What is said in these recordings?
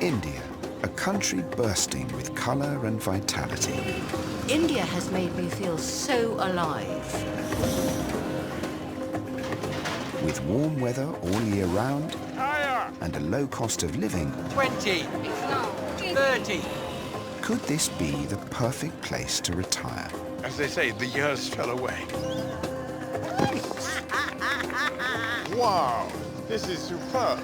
India, a country bursting with colour and vitality. India has made me feel so alive. With warm weather all year round and a low cost of living, 20, 30. could this be the perfect place to retire? As they say, the years fell away. Wow, this is superb.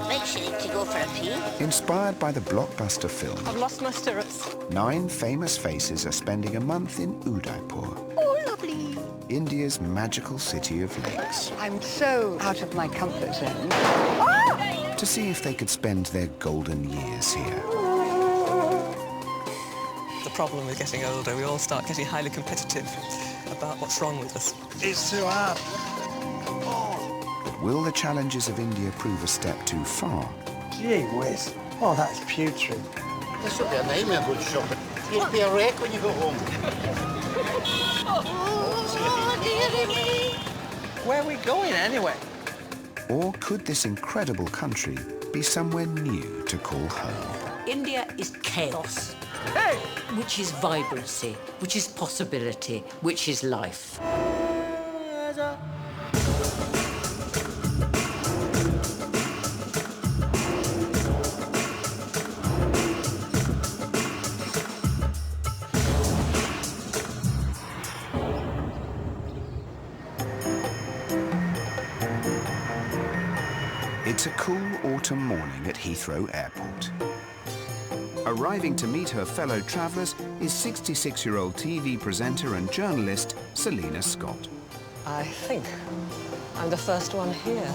Makes you need to go for a pee. Inspired by the blockbuster film, I've lost my stirrups. 9 famous faces are spending a month in Udaipur, Oh, lovely. India's magical city of lakes, I'm so out of my comfort zone. to see if they could spend their golden years here. The problem with getting older, we all start getting highly competitive about what's wrong with us. It's too hard. But will the challenges of India prove a step too far? Gee whiz. Oh, that's putrid. This will be a nightmare going shopping. You'll be a wreck when you go home. Oh, dearie me. Where are we going anyway? Or could this incredible country be somewhere new to call home? India is chaos, which is vibrancy, which is possibility, which is life. It's a cool autumn morning at Heathrow Airport. Arriving to meet her fellow travellers is 66-year-old TV presenter and journalist Selina Scott. I think I'm the first one here.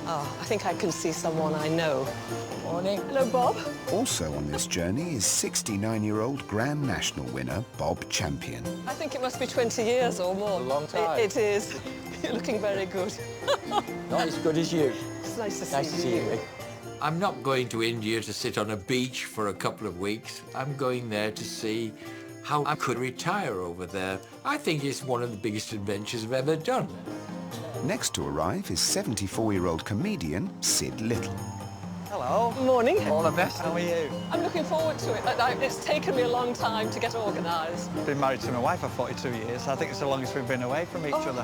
Oh, I think I can see someone I know. Morning. Hello, Bob. Also on this journey is 69-year-old Grand National winner Bob Champion. I think it must be 20 years or more. A long time. It is. You're looking very good. Not as good as you. It's nice to Nice to see you. I'm not going to India to sit on a beach for a couple of weeks. I'm going there to see how I could retire over there. I think it's one of the biggest adventures I've ever done. Next to arrive is 74-year-old comedian Sid Little. Hello. Morning. All the best. How are you? I'm looking forward to it. It's taken me a long time to get organised. Been married to my wife for 42 years. I think it's the longest we've been away from each other.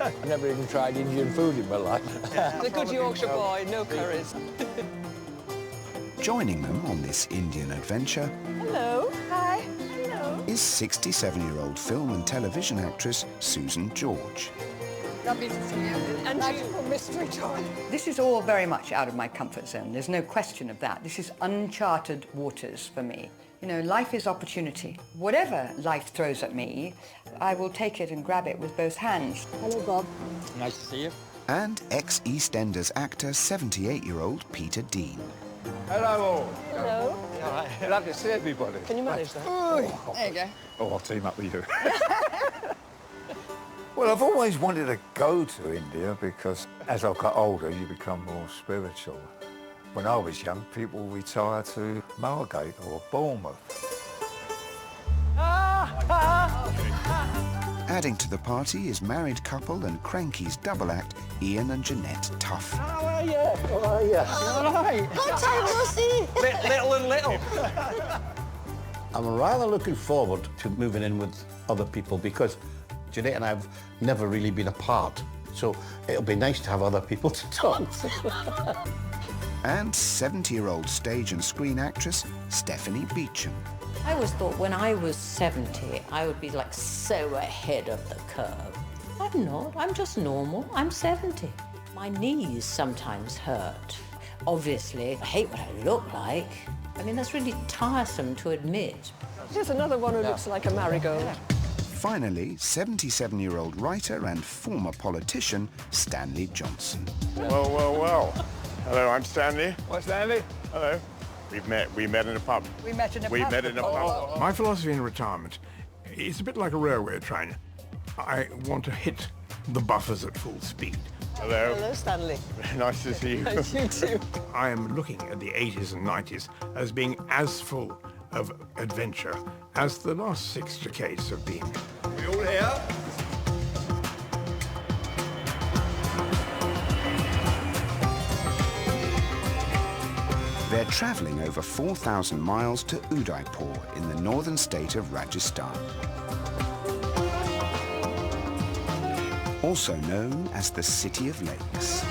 I've never even tried Indian food in my life. The good Yorkshire boy, no curries. Joining them on this Indian adventure Hello. Hi. Hello. is 67-year-old film and television actress Susan George. Lovely to see you. And Magical mystery time. This is all very much out of my comfort zone. There's no question of that. This is uncharted waters for me. You know, life is opportunity. Whatever life throws at me, I will take it and grab it with both hands. Hello, Bob. Nice to see you. And ex-EastEnders actor 78-year-old Peter Dean. Hello. Hello. All right. Glad to see everybody. Can you manage that? There you go. Oh, I'll team up with you. Well, I've always wanted to go to India because as I've got older, you become more spiritual. When I was young, people retire to Margate or Bournemouth. Adding to the party is married couple and Cranky's double act Ian and Jeanette Tuff. How are you? How are you? All right. Long time no see. Little and little. I'm rather looking forward to moving in with other people because Jeanette and I have never really been apart. So it'll be nice to have other people to talk to. And 70-year-old stage and screen actress Stephanie Beecham. I always thought when I was 70, I would be like so ahead of the curve. I'm not. I'm just normal. I'm 70. My knees sometimes hurt. Obviously, I hate what I look like. I mean, that's really tiresome to admit. Here's another one who looks like a marigold. Finally, 77-year-old writer and former politician Stanley Johnson. Well, well, well. Hello, I'm Stanley. What's Stanley? Hello. We met in a pub. We met in a We pub. met in a pub. My philosophy in retirement is a bit like a railway train. I want to hit the buffers at full speed. Hello. Hello, Stanley. Nice to see you. Nice you too. I am looking at the 80s and 90s as being as full of adventure as the last 6 decades have been. We all here? They're travelling over 4,000 miles to Udaipur in the northern state of Rajasthan. Also known as the City of Lakes.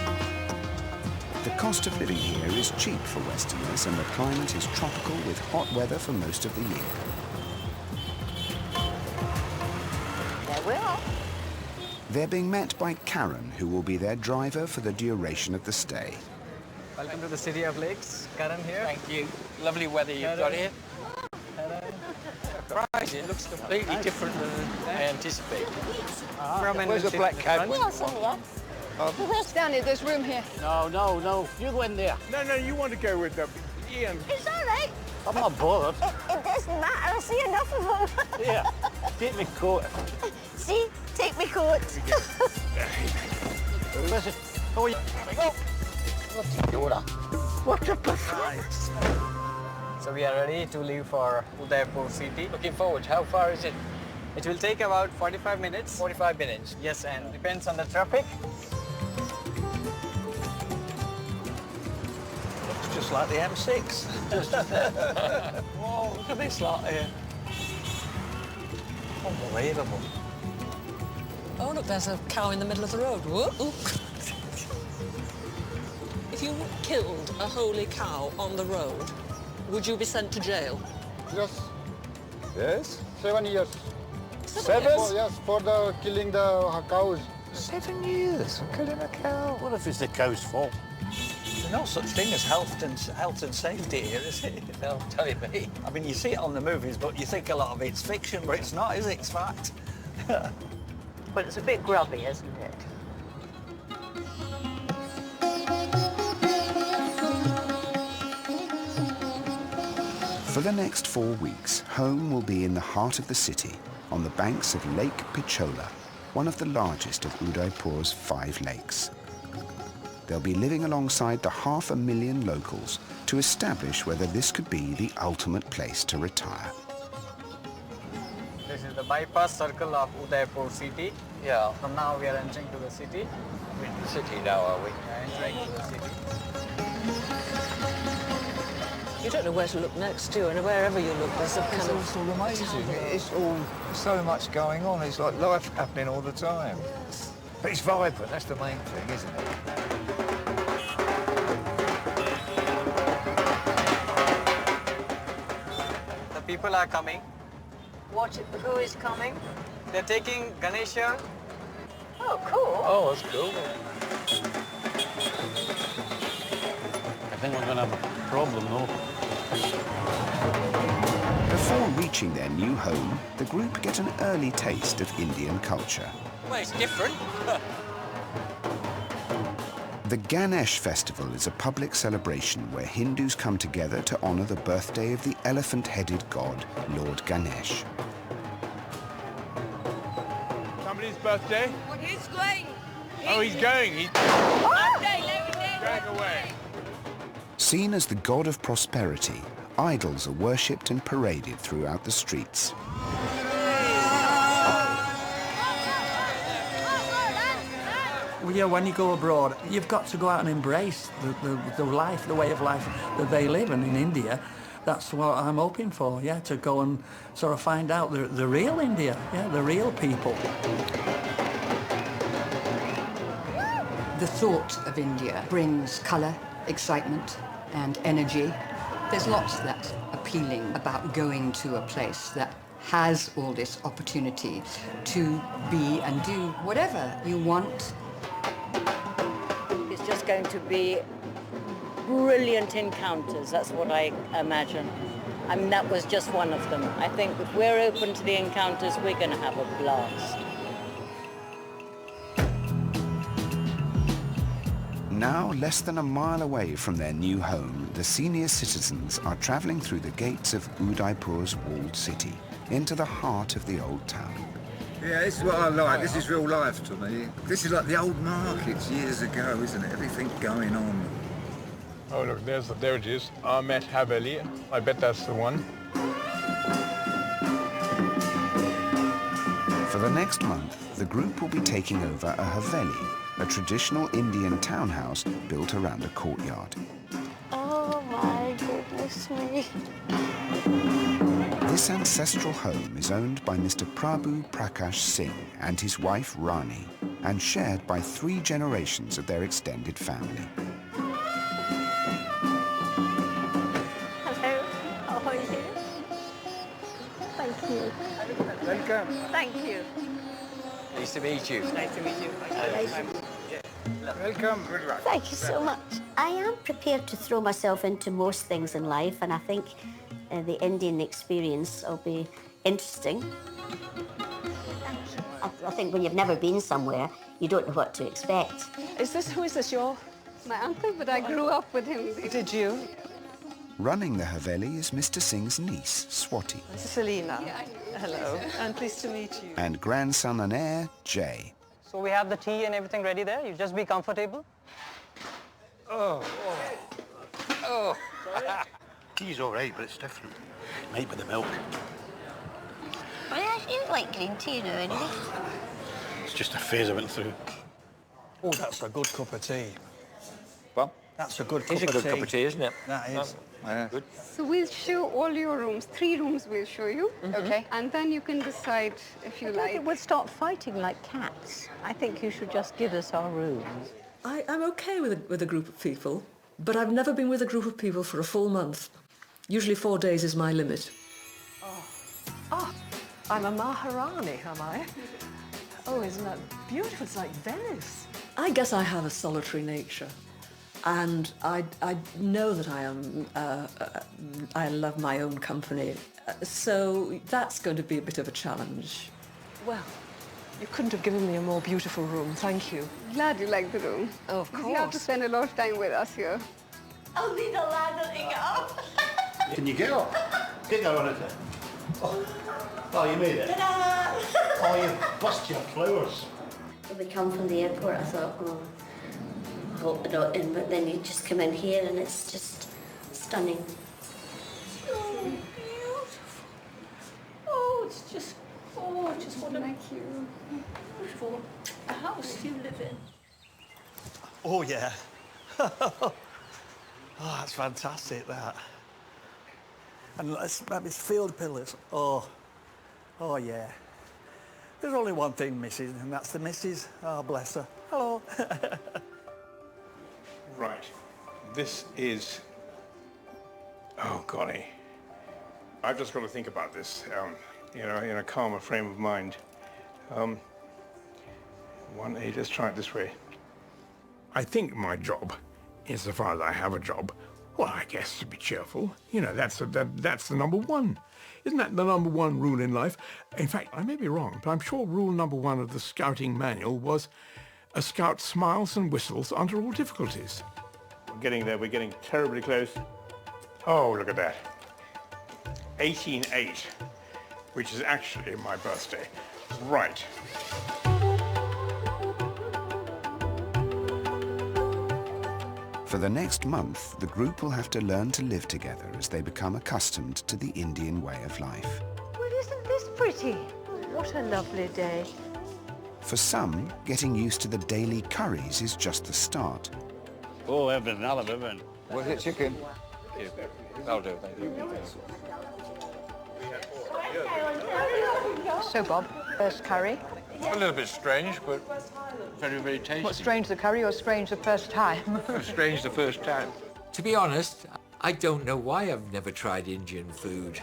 The cost of living here is cheap for Westerners and the climate is tropical with hot weather for most of the year. There we are. They're being met by Karen, who will be their driver for the duration of the stay. Welcome to the City of Lakes. Karan here. Thank you. Lovely weather you've got here. Surprised, it looks completely different than I anticipated. Where's the black cat? Stanley, there's room here. No, no, no. You go in there. No, no, you want to go with Ian. It's all right. I'm not bothered. It doesn't matter. I see enough of them. Here, take me coat. See? Take me coat. Listen. Oh, yeah. Go. What's up? So we are ready to leave for Udaipur city. Looking forward. How far is it? It will take about 45 minutes. 45 minutes. Yes, and depends on the traffic. Looks just like the M6. Whoa, look at this lot here. Unbelievable. Oh, look, there's a cow in the middle of the road. Whoa. If you killed a holy cow on the road, would you be sent to jail? Yes. Yes. 7 years. 7? Yes, for the killing the cows. 7 years for killing a cow. What if it's the cow's fault? There's no such thing as health and safety here, is it? They'll tell you me. I mean, you see it on the movies, but you think a lot of it's fiction, but it's not, is it? It's fact. But it's a bit grubby, isn't it? For the next 4 weeks, home will be in the heart of the city, on the banks of Lake Pichola, one of the largest of Udaipur's 5 lakes. They'll be living alongside the 500,000 locals to establish whether this could be the ultimate place to retire. This is the bypass circle of Udaipur city. Yeah. From now we are entering to the city. We're in the city now, are we? We are entering to the city. You don't know where to look next, do you? And wherever you look, there's a kind It's of... all sort of amazing. It's all so much going on. It's like life happening all the time. But it's vibrant. That's the main thing, isn't it? The people are coming. Who is coming? They're taking Ganesha. Oh, cool. Oh, that's cool. I think we're going to have a problem, though. Before reaching their new home, the group get an early taste of Indian culture. Well, it's different. The Ganesh festival is a public celebration where Hindus come together to honor the birthday of the elephant-headed god, Lord Ganesh. Somebody's birthday? Well, he's going. Oh, he's going. He's going away. Seen as the god of prosperity, idols are worshipped and paraded throughout the streets. Well, yeah, when you go abroad, you've got to go out and embrace the life, the way of life that they live. And in India, that's what I'm hoping for, yeah, to go and sort of find out the real India, yeah, the real people. The thought of India brings colour, excitement, and energy. There's lots that's appealing about going to a place that has all this opportunity to be and do whatever you want. It's just going to be brilliant encounters. That's what I imagine. I mean, that was just one of them. I think if we're open to the encounters, we're going to have a blast. Now, less than a mile away from their new home, the senior citizens are travelling through the gates of Udaipur's walled city, into the heart of the old town. Yeah, this is what I like. This is real life to me. This is like the old markets years ago, isn't it? Everything going on. Oh, look, there it is. Ahmed Haveli. I bet that's the one. For the next month, the group will be taking over a Haveli, a traditional Indian townhouse built around a courtyard. Oh my Bless me. This ancestral home is owned by Mr. Prabhu Prakash Singh and his wife Rani, and shared by 3 generations of their extended family. Hello, how are you? Thank you. Welcome. Thank you. Nice to meet you. Nice to meet you. Welcome. Good luck. Thank you so much. I am prepared to throw myself into most things in life, and I think the Indian experience will be interesting. I think when you've never been somewhere, you don't know what to expect. Who is this, your... My uncle, but I grew up with him. Did you? Running the Haveli is Mr. Singh's niece, Swati, This is Selina. Hello, and pleased to meet you. and grandson and heir, Jay. So we have the tea and everything ready there. You just be comfortable. Tea's all right, but it's different. Might be the milk. I don't like green tea now, anyway. It's just a phase I went through. Oh, that's a good cup of tea. Well, That's a good It's a cup good of tea. cup of tea, isn't it? That is. yeah. Good. So we'll show all your rooms. 3 rooms we'll show you. Okay. And then you can decide if you like. We'll start fighting like cats. I think you should just give us our rooms. I'm okay with a group of people, but I've never been with a group of people for a full month. Usually 4 days is my limit. Oh, I'm a Maharani, am I? Oh, isn't that beautiful? It's like Venice. I guess I have a solitary nature. And I know that I love my own company. So that's going to be a bit of a challenge. Well, you couldn't have given me a more beautiful room. Thank you. Glad you like the room. Oh, of You have to spend a lot of time with us here. I'll need a ladder to get up. Can you get up? Get her on it. Oh, you made it. Ta-da! Oh, you bust your flowers. When we come from the airport, I thought, oh, I hope they're not in, but then you just come in here and it's just stunning. Oh, beautiful. Oh, it's just gorgeous. What a beautiful house you live in. Oh, yeah. Oh, that's fantastic, that. And let's maybe field pillars. Oh, yeah. There's only one thing missing, and that's the missus. Oh, bless her. Hello. Right. This is... Oh, golly. I've just got to think about this, in a calmer frame of mind. Let's try it this way. I think my job, insofar as I have a job, well, I guess to be cheerful. You know, that's the number one. Isn't that the number one rule in life? In fact, I may be wrong, but I'm sure rule number 1 of the scouting manual was a scout smiles and whistles under all difficulties. We're getting there. We're getting terribly close. Oh, look at that. 18/8, which is actually my birthday. Right. For the next month, the group will have to learn to live together as they become accustomed to the Indian way of life. Well, isn't this pretty? What a lovely day. For some, getting used to the daily curries is just the start. Oh, everything, I love everything. Was it chicken? That'll do, thank you. So, Bob, first curry. A little bit strange, but very, very tasty. What, strange the curry or strange the first time? Strange the first time. To be honest, I don't know why I've never tried Indian food.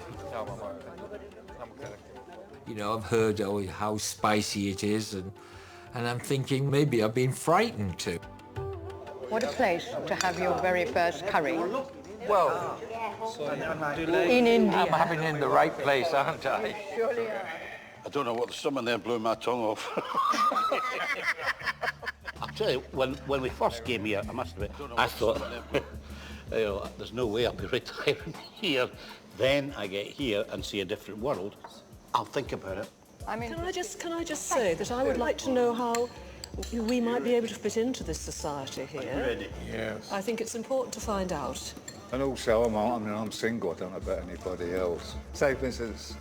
You know, I've heard how spicy it is, and I'm thinking maybe I've been frightened too. What a place to have your very first curry. Well, In India. I'm having it in the right place, aren't I? Surely. I don't know what there's someone there blew my tongue off. I'll tell you, when we first came here, I must admit, I thought, there's no way I'll be retiring here. Then I get here and see a different world. I'll think about it. I mean, Can I just say that I would like to know how we might be able to fit into this society here. Yes. I think it's important to find out. And also, I'm single. I don't know about anybody else. Say, for instance,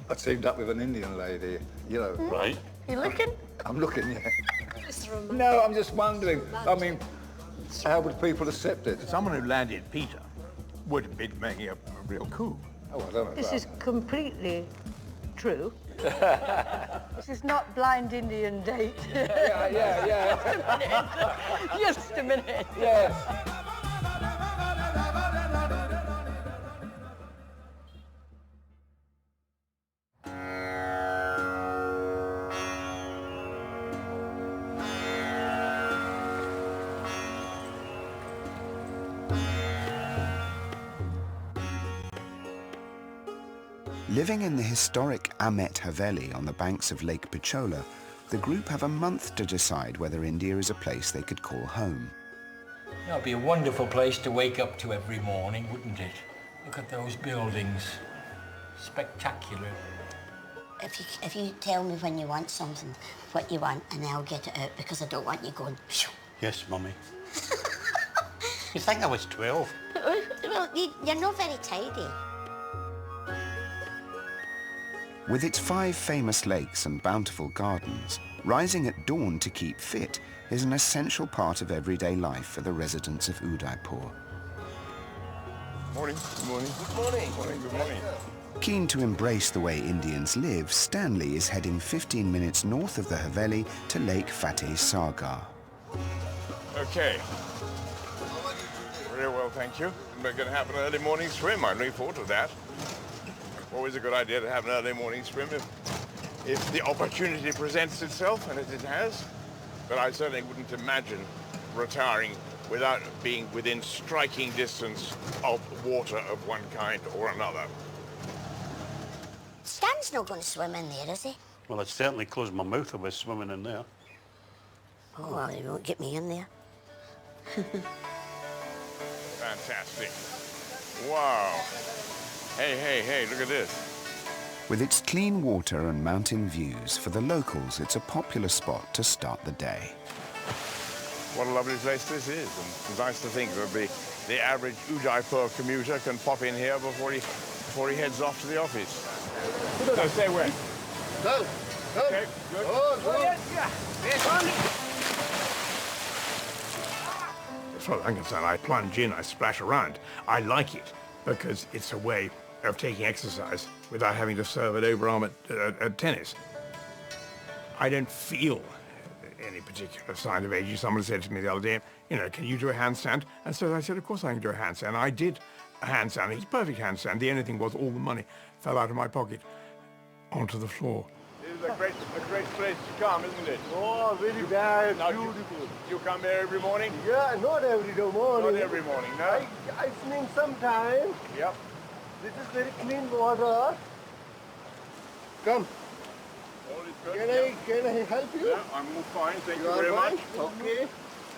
I teamed up with an Indian lady, you know. Right. You looking? I'm looking, yeah. No, I'm just wondering. I mean, how would people accept it? Someone who landed Peter would be making a real coup. Oh, I don't know. This is completely true. This is not blind Indian date. Yeah. Just a minute. Yes. Living in the historic Amet Haveli on the banks of Lake Pichola, the group have a month to decide whether India is a place they could call home. That would be a wonderful place to wake up to every morning, wouldn't it? Look at those buildings. Spectacular. If you tell me when you want something, what you want, and I'll get it out, because I don't want you going, phew. Yes, Mummy. You think I was 12? Well, you're not very tidy. With its 5 famous lakes and bountiful gardens, rising at dawn to keep fit is an essential part of everyday life for the residents of Udaipur. Morning. Good morning. Good morning. Good morning. Keen to embrace the way Indians live, Stanley is heading 15 minutes north of the Haveli to Lake Fateh Sagar. Okay. Very well, thank you. We're going to have an early morning swim. I'm looking forward to that. Always a good idea to have an early morning swim if the opportunity presents itself, and as it has. But I certainly wouldn't imagine retiring without being within striking distance of water of one kind or another. Stan's not going to swim in there, is he? Well, I'd certainly close my mouth if I was swimming in there. Oh, well, he won't get me in there. Fantastic. Wow. Hey, look at this. With its clean water and mountain views, for the locals it's a popular spot to start the day. What a lovely place this is, and it's nice to think that the average Udaipur commuter can pop in here before he heads off to the office. So stay where? Go. Okay, good. As far as I'm concerned, I plunge in, I splash around. I like it because it's a way of taking exercise without having to serve at overarm at tennis. I don't feel any particular sign of aging. Someone said to me the other day, can you do a handstand? And so I said, of course I can do a handstand. I did a handstand. It's a perfect handstand. The only thing was all the money fell out of my pocket onto the floor. This is a great place to come, isn't it? Oh, very bad, now, beautiful. You come here every morning? Yeah, not every morning. Not every morning, no? I swim sometime. Yep. This is very clean water. Come. All is good. Can I help you? Yeah, I'm fine. Thank you are very fine? much. Okay.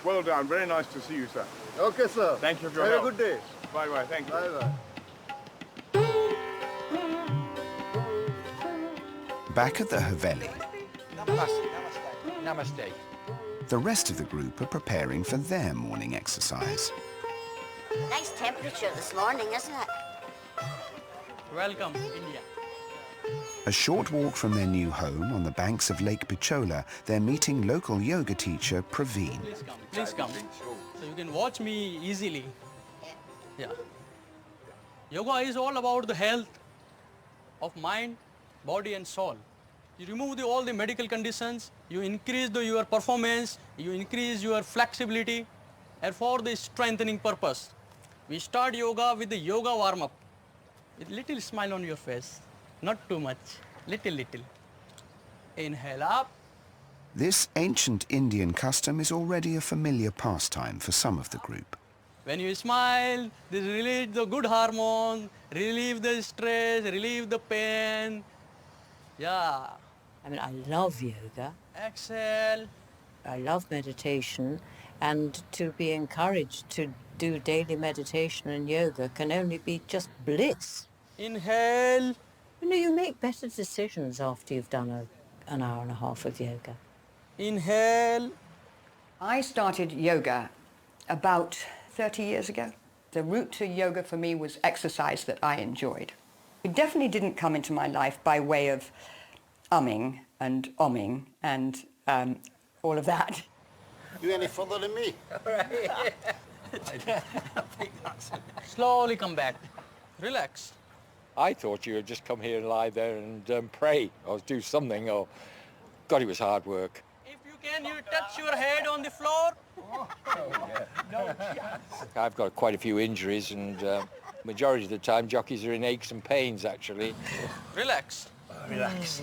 Well done. Very nice to see you, sir. Okay, sir. Thank you for your Have help. a good day. Bye-bye. Thank you. Bye-bye. Back at the Haveli, Namaste. the rest of the group are preparing for their morning exercise. Nice temperature this morning, isn't it? Welcome, India. A short walk from their new home on the banks of Lake Pichola, they're meeting local yoga teacher Praveen. Please come. So you can watch me easily. Yeah. Yoga is all about the health of mind, body and soul. You remove all the medical conditions, you increase your performance, you increase your flexibility, and for the strengthening purpose. We start yoga with the yoga warm-up. With little smile on your face, not too much, little. Inhale up. This ancient Indian custom is already a familiar pastime for some of the group. When you smile, this release the good hormone, relieve the stress, relieve the pain. Yeah. I mean, I love yoga. Exhale. I love meditation, and to be encouraged to do daily meditation and yoga can only be just bliss. Inhale. You make better decisions after you've done an hour and a half of yoga. Inhale. I started yoga about 30 years ago. The route to yoga for me was exercise that I enjoyed. It definitely didn't come into my life by way of umming and omming and all of that. You any further than me? Slowly come back. Relax. I thought you would just come here and lie there and pray or do something, or... God, it was hard work. If you can, you touch your head on the floor. I've got quite a few injuries, and majority of the time jockeys are in aches and pains, actually. Relax. Relax.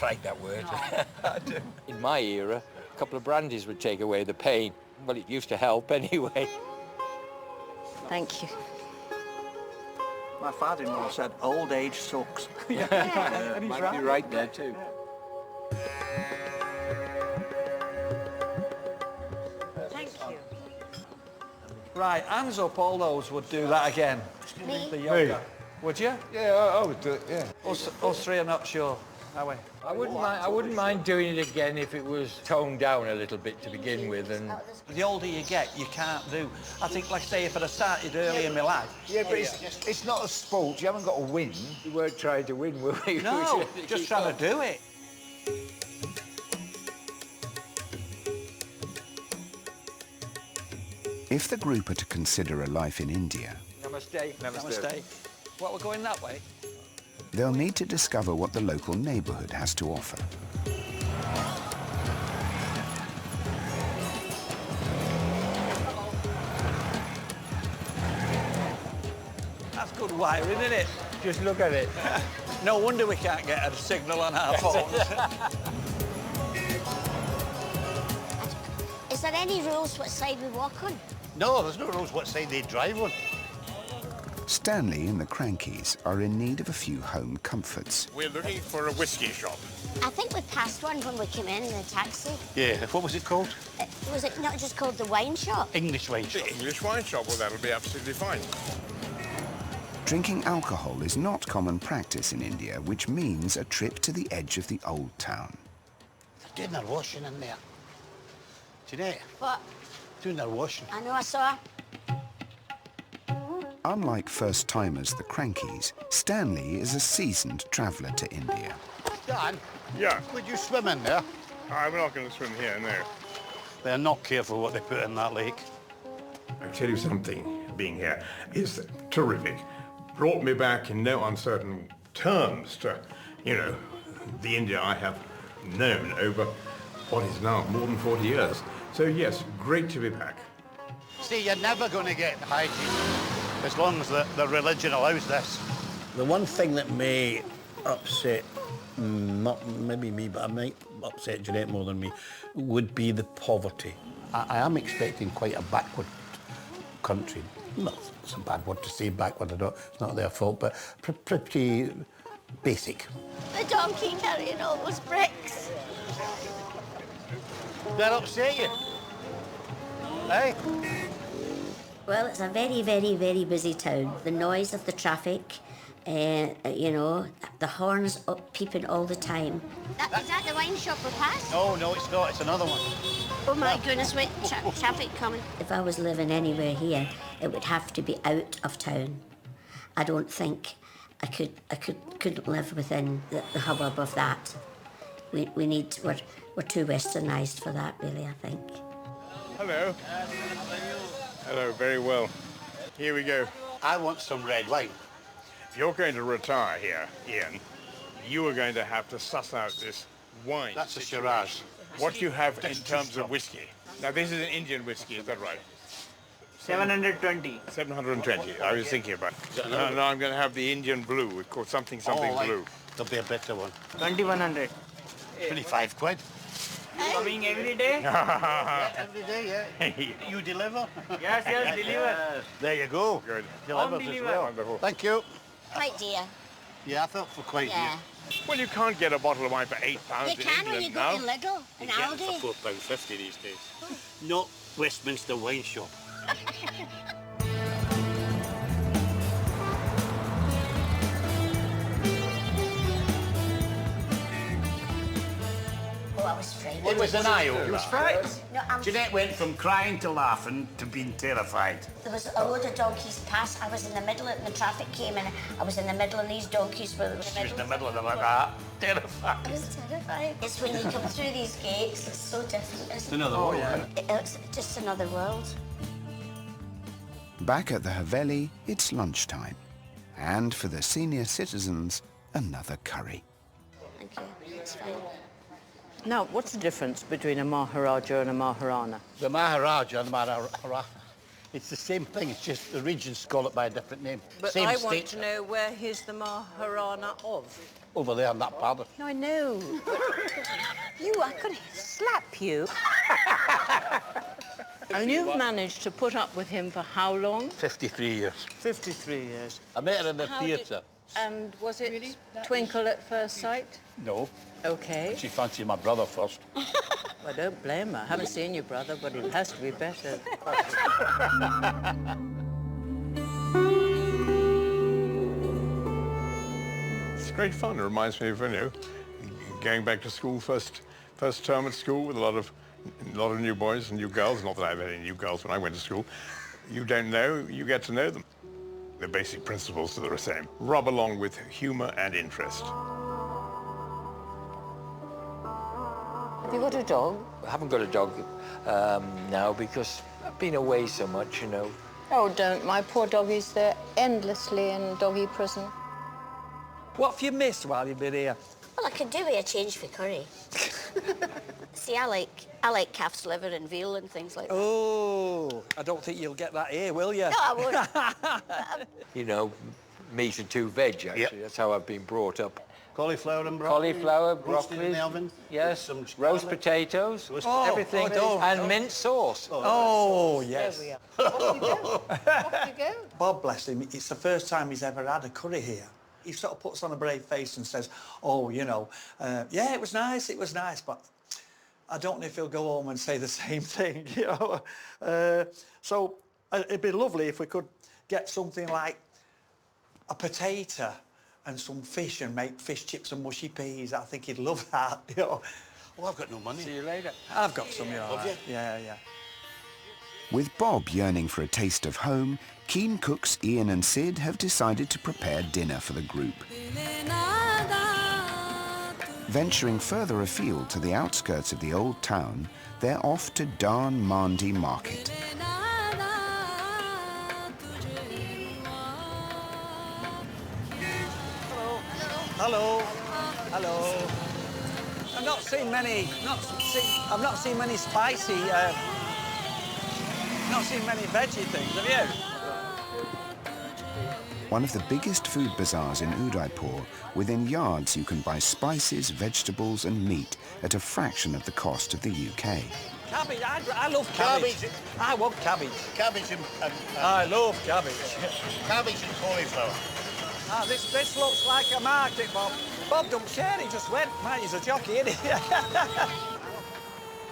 I like that word. In my era, a couple of brandies would take away the pain. Well, it used to help anyway. Thank you. My father-in-law said, old age sucks. And he's right. You're right there, too. Thank you. Right, hands up, all those would do that again. Me? The yoga. Would you? Yeah, I would do it, yeah. Us three are not sure, are we? I wouldn't mind doing it again if it was toned down a little bit to begin with, and The older you get, you can't do. I think, like say, if I'd have started early in my life. Yeah, but it's not a sport. You haven't got to win. we weren't trying to win, were we? No, just trying to do it. If the group are to consider a life in India, Namaste. Namaste. What, we're going that way? they'll need to discover what the local neighbourhood has to offer. That's good wiring, isn't it? Just look at it. No wonder we can't get a signal on our phones. Is there any rules what side we walk on? No, there's no rules what side they drive on. Stanley and the Crankies are in need of a few home comforts. We're looking for a whiskey shop. I think we passed one when we came in the taxi. Yeah, what was it called? Was it not just called the wine shop? English wine shop. The English wine shop, well, that'll be absolutely fine. Drinking alcohol is not common practice in India, which means a trip to the edge of the old town. They're doing their washing in there. Jeanette, What? doing their washing. I know I saw. Unlike first-timers, the Crankies, Stanley is a seasoned traveller to India. Dan, Yeah. would you swim in there? I'm not going to swim here, no. They're not careful what they put in that lake. I tell you something, being here is terrific. Brought me back in no uncertain terms to, you know, the India I have known over what is now more than 40 years. So yes, great to be back. See, you're never going to get hygiene as long as the religion allows this. The one thing that may upset, not maybe me, but I might upset Jeanette more than me, would be the poverty. I am expecting quite a backward country. No, it's a bad word to say, backward, it's not their fault, but pretty basic. The donkey carrying all those bricks. They'll upset you. Hey? Well, it's a very, very, very busy town. The noise of the traffic, you know, the horns up peeping all the time. Is that the wine shop we passed? No, it's not. It's another one. Oh my goodness, wait, traffic coming. If I was living anywhere here, it would have to be out of town. I don't think I couldn't live within the hubbub of that. We're too westernised for that, really, I think. Hello. Hello, very well. Here we go. I want some red wine. If you're going to retire here, Ian, you are going to have to suss out this wine. That's a Shiraz. What you have in terms of whiskey. Now, this is an Indian whiskey, is that right? 720. 720, I was thinking about it. No, I'm going to have the Indian blue. It's called something blue. There'll be a better one. 2100. 25 quid. Coming every day? Every day, yeah. You deliver? Yes, deliver. There you go. Good. Delivers as well. Wonderful. Thank you. Quite dear. Yeah, I thought for quite Yeah. Well, you can't get a bottle of wine for £8 You in can when England you go now. to Lidl and Aldi. for £4.50 these days. Not Westminster Wine Shop. Oh, I was frightened. It was an eye-opener. It was frightened. No, Jeanette went from crying to laughing to being terrified. There was a load of donkeys past. I was in the middle, and the traffic came, and I was in the middle, and these donkeys were in the She was in middle. the middle of them like that. Terrified. I was terrified. It's when you come through these gates, it's so different. It's another world. It's just another world. Back at the Haveli, it's lunchtime. And for the senior citizens, another curry. Thank you. It's fine. Now, what's the difference between a Maharaja and a Maharana? The Maharaja and the Maharaja, it's the same thing, it's just the regions call it by a different name. But Same I state. want to know where he's the Maharana of. Over there in that palace. No, I know. I could slap you. And you've managed to put up with him for how long? 53 years. 53 years. I met her in the theatre. And was it twinkle at first sight? No. Okay. She fancied my brother first. I don't blame her. I haven't seen your brother, but it has to be better. It's great fun. It reminds me of, going back to school, first term at school with a lot of new boys and new girls. Not that I had any new girls when I went to school. You don't know, you get to know them. The basic principles are the same. Rub along with humour and interest. Have you got a dog? I haven't got a dog now because I've been away so much, Oh, don't. My poor doggies, they're endlessly in doggy prison. What have you missed while you've been here? Well, I could do with a change for curry. See, I like calf's liver and veal and things like that. Oh, I don't think you'll get that here, will you? No, I won't. Meat and 2 veg, actually. Yep. That's how I've been brought up. Cauliflower and broccoli. Cauliflower, Roasted broccoli. in the oven. Yes, Some roast potatoes, everything, oh, and mint sauce. Oh, yes. There we are. Off you go. Off you go. Bob, bless him, it's the first time he's ever had a curry here. He sort of puts on a brave face and says, oh, yeah, it was nice, but I don't know if he'll go home and say the same thing, So it'd be lovely if we could get something like a potato and some fish and make fish chips and mushy peas. I think he'd love that, Well, I've got no money. See you later. I've got some, Have you? Yeah. With Bob yearning for a taste of home, keen cooks Ian and Sid have decided to prepare dinner for the group. Venturing further afield to the outskirts of the old town, they're off to Dhan Mandi Market. Hello. I've not seen many spicy, not seen many veggie things, have you? One of the biggest food bazaars in Udaipur. Within yards you can buy spices, vegetables and meat at a fraction of the cost of the UK. Cabbage, I love cabbage. I want cabbage. Cabbage and I love cabbage. cabbage and cauliflower. This looks like a market, Bob. Bob don't share, he just went. Man, he's a jockey, isn't he?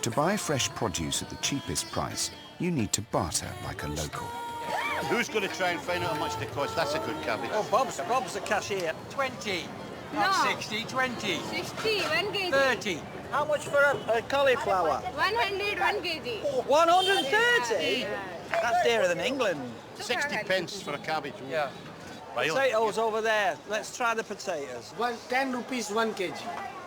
To buy fresh produce at the cheapest price, you need to barter like a local. Who's going to try and find out how much they cost? That's a good cabbage. Oh, Bob's the cashier. 20. No. Not 60, 20. 60, 1 kg. 30. How much for a cauliflower? 100, 1 kg. 130? That's dearer than England. 60 pence for a cabbage. Yeah. Potatoes over there. Let's try the potatoes. 10 rupees 1 kg.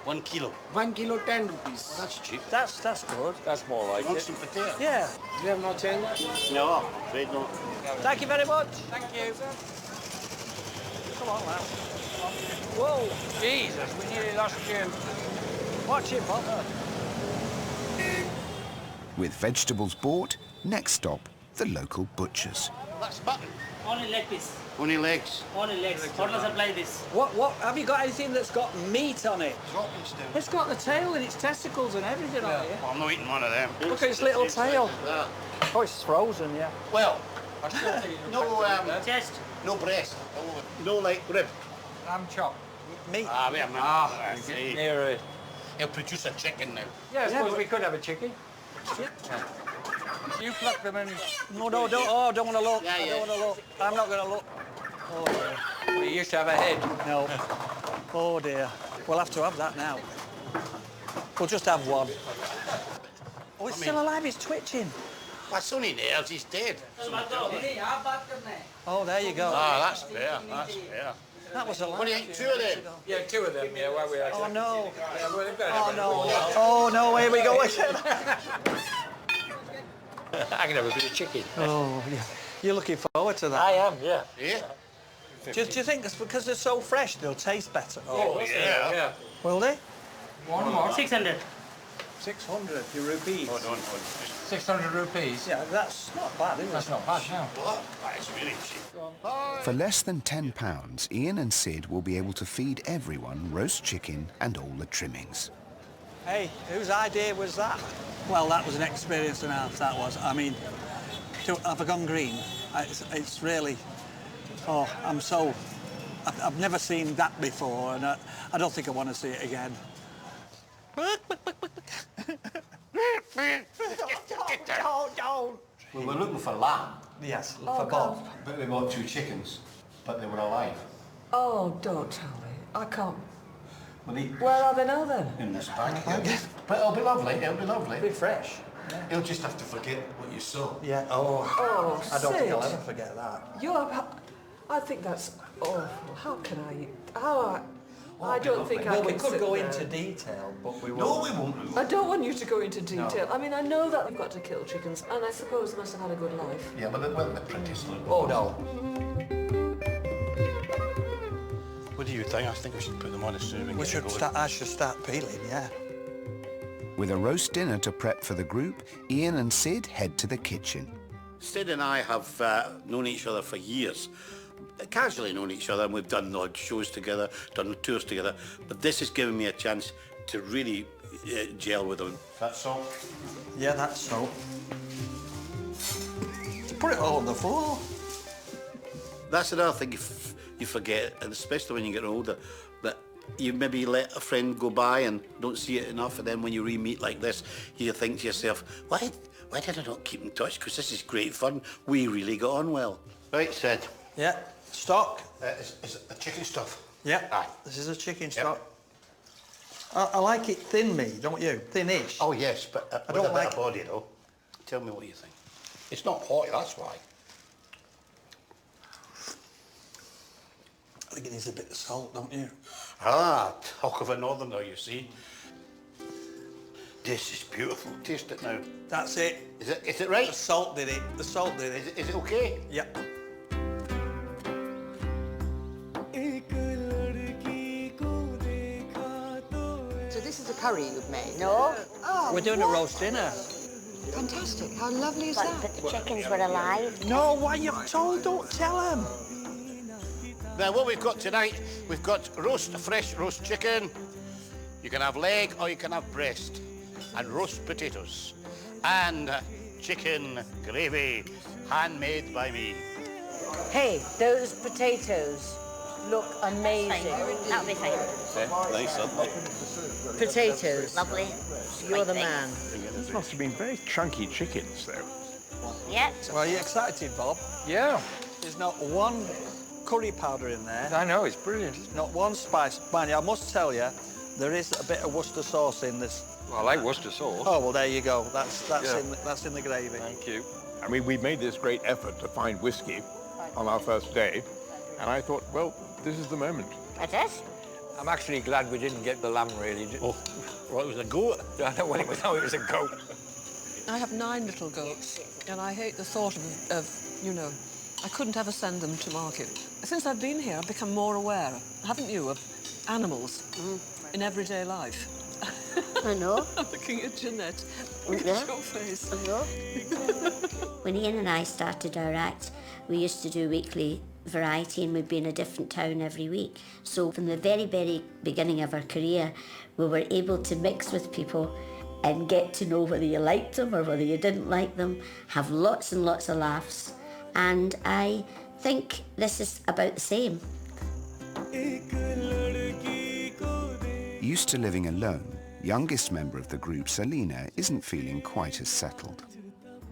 1 kilo. 1 kilo 10 rupees. That's cheap. That's good. That's more like Want it. some potatoes? Yeah. You have no change? No, afraid not. Thank you very much. Thank you. Come on, lad. Whoa. Jesus, we nearly lost you. Watch it, Bob. With vegetables bought, next stop, the local butchers. That's mutton. Only leg piece. Only legs. Only legs. Total supply this. What? Have you got anything that's got meat on it? Dropping still. It's got the tail and its testicles and everything on it. Well, I'm not eating one of them. Look at its little tail. That. Oh, it's frozen, yeah. Well, no, Chest. no breast. No, like rib. Lamb chop. Meat. Ah, wait a minute. See. Near it. He'll produce a chicken now. Yeah, I suppose we could have a chicken. Yeah. You pluck them and... No, don't want to look. Yeah, I yeah. don't want to look. I'm not going to look. Oh, dear. We used to have a head. No. Oh, dear. We'll have to have that now. We'll just have one. Oh, it's still alive. It's twitching. That's only nails. He's dead. Oh, there you go. Ah, that's fair. That's fair. That was alive. What do you think? 2 of them? Yeah, 2 of them, yeah, while we are. Oh, no. Yeah, well, they've got to Oh, have no. a- Oh, no. Here we go. I can have a bit of chicken. Oh, yeah. You're looking forward to that? I am, yeah. Yeah. Do you think it's because they're so fresh, they'll taste better? Oh, yeah. Will they? One more. 600. 600 rupees. Hold on. 600 rupees? Yeah, that's not bad, is it? That's not bad, no. What? That's really cheap. For less than £10, Ian and Sid will be able to feed everyone roast chicken and all the trimmings. Hey, whose idea was that? Well, that was an experience and a half, that was. I mean, to have gone green, it's really... Oh, I've never seen that before, and I don't think I want to see it again. We were looking for lamb. Yes, Oh, for Bob. But we bought 2 chickens, but they were alive. Oh, don't tell me. I can't. Well, they... Where are they now then? In this bag here. But it'll be lovely, it'll be lovely. Be fresh. You'll just have to forget what you saw. Yeah. Oh, Oh, I don't think I'll Sid. ever forget that. I think that's awful. How can I don't think I Well, can we could sit go there. into detail, but we won't. No, we won't. I don't want you to go into detail. I mean, I know that they've got to kill chickens, and I suppose they must have had a good life. Yeah, but they weren't the prettiest little... Oh, no. What do you think? I think we should put them on as soon as we We get should going. start, I should start peeling, yeah. With a roast dinner to prep for the group, Ian and Sid head to the kitchen. Sid and I have known each other for years. Casually known each other, and we've done odd shows together, done tours together. But this has given me a chance to really gel with him. That's all. Yeah, that's so. Put it all on the floor. That's another thing you forget, and especially when you get older, that you maybe let a friend go by and don't see it enough, and then when you re-meet like this, you think to yourself, why did I not keep in touch? Because this is great fun. We really got on well. Right, Sid. Yeah. Stock. Is it the chicken stuff? Yeah. Aye. This is a chicken stock. I like it thin, me, don't you? Thin-ish. Oh, yes, but I with don't a like bit of body, though. Tell me what you think. It's not hot, that's why. I think it needs a bit of salt, don't you? Ah, talk of a northerner, you see. This is beautiful. Taste it now. That's it. Is it right? The salt did it. The salt did it. Is it okay? Yep. So this is a curry you've made? No. Oh, We're doing a roast dinner. fantastic. How lovely is But that? the chickens were alive. No, why you've told? Don't tell him. Now, what we've got tonight, we've got fresh roast chicken. You can have leg or you can have breast. And roast potatoes. And chicken gravy, handmade by me. Hey, those potatoes look amazing. That'll be fine. Nice, aren't they? Potatoes. Lovely. You're the Quite man. These must have been very chunky chickens, though. Yeah. Well, are you excited, Bob? Yeah, There's not one curry powder in there. I know, it's brilliant. Not one spice. Mind you, I must tell you, there is a bit of Worcester sauce in this. Well, I like Worcester sauce. Oh, well, there you go. That's Yeah. that's in the gravy. Thank you. I mean, we made this great effort to find whiskey on our first day, and I thought, well, this is the moment. It is. I'm actually glad we didn't get the lamb, really. Oh, well, it was a goat. I know when it was, it was a goat. I have 9 little goats, and I hate the thought of I couldn't ever send them to market. Since I've been here, I've become more aware, haven't you, of animals in everyday life. I know. I'm looking at Jeanette. Look Yeah. at your face. I know. When Ian and I started our act, we used to do weekly variety, and we'd be in a different town every week. So from the very, very beginning of our career, we were able to mix with people and get to know whether you liked them or whether you didn't like them, have lots and lots of laughs. And I think this is about the same. Used to living alone, youngest member of the group, Selina, isn't feeling quite as settled.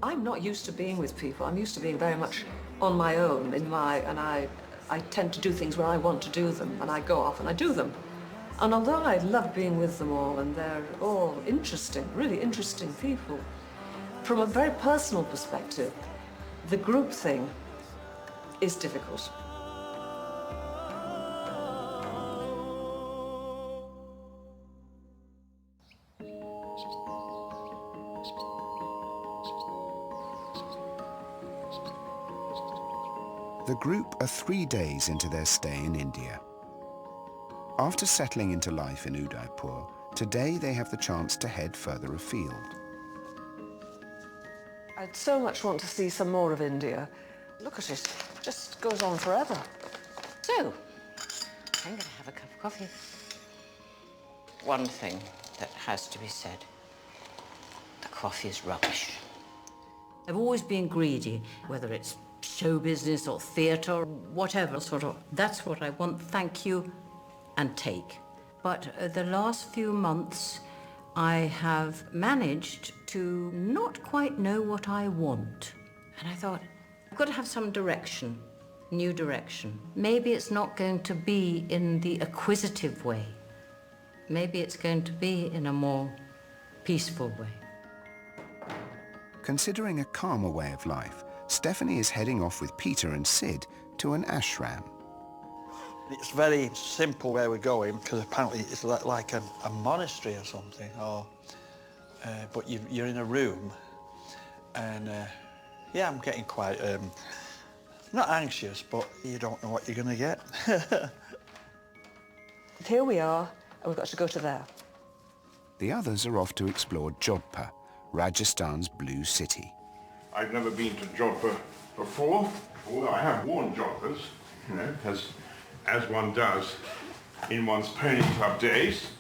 I'm not used to being with people. I'm used to being very much on my own, and I tend to do things when I want to do them, and I go off and I do them. And although I love being with them all, and they're all interesting, really interesting people, from a very personal perspective, the group thing is difficult. The group are 3 days into their stay in India. After settling into life in Udaipur, today they have the chance to head further afield. I'd so much want to see some more of India. Look at it, just goes on forever. So, I'm going to have a cup of coffee. One thing that has to be said. The coffee is rubbish. I've always been greedy, whether it's show business or theatre or whatever sort of. That's what I want, thank you, and take. But the last few months, I have managed to not quite know what I want. And I thought, I've got to have some direction, new direction. Maybe it's not going to be in the acquisitive way. Maybe it's going to be in a more peaceful way. Considering a calmer way of life, Stephanie is heading off with Peter and Sid to an ashram. It's very simple where we're going, because apparently it's like a monastery or something. But you're in a room, and yeah, I'm getting quite, not anxious, but you don't know what you're going to get. Here we are, and we've got to go to there. The others are off to explore Jodhpur, Rajasthan's blue city. I've never been to Jodhpur before, although I have worn Jodhpurs, you know, as one does in one's pony club days.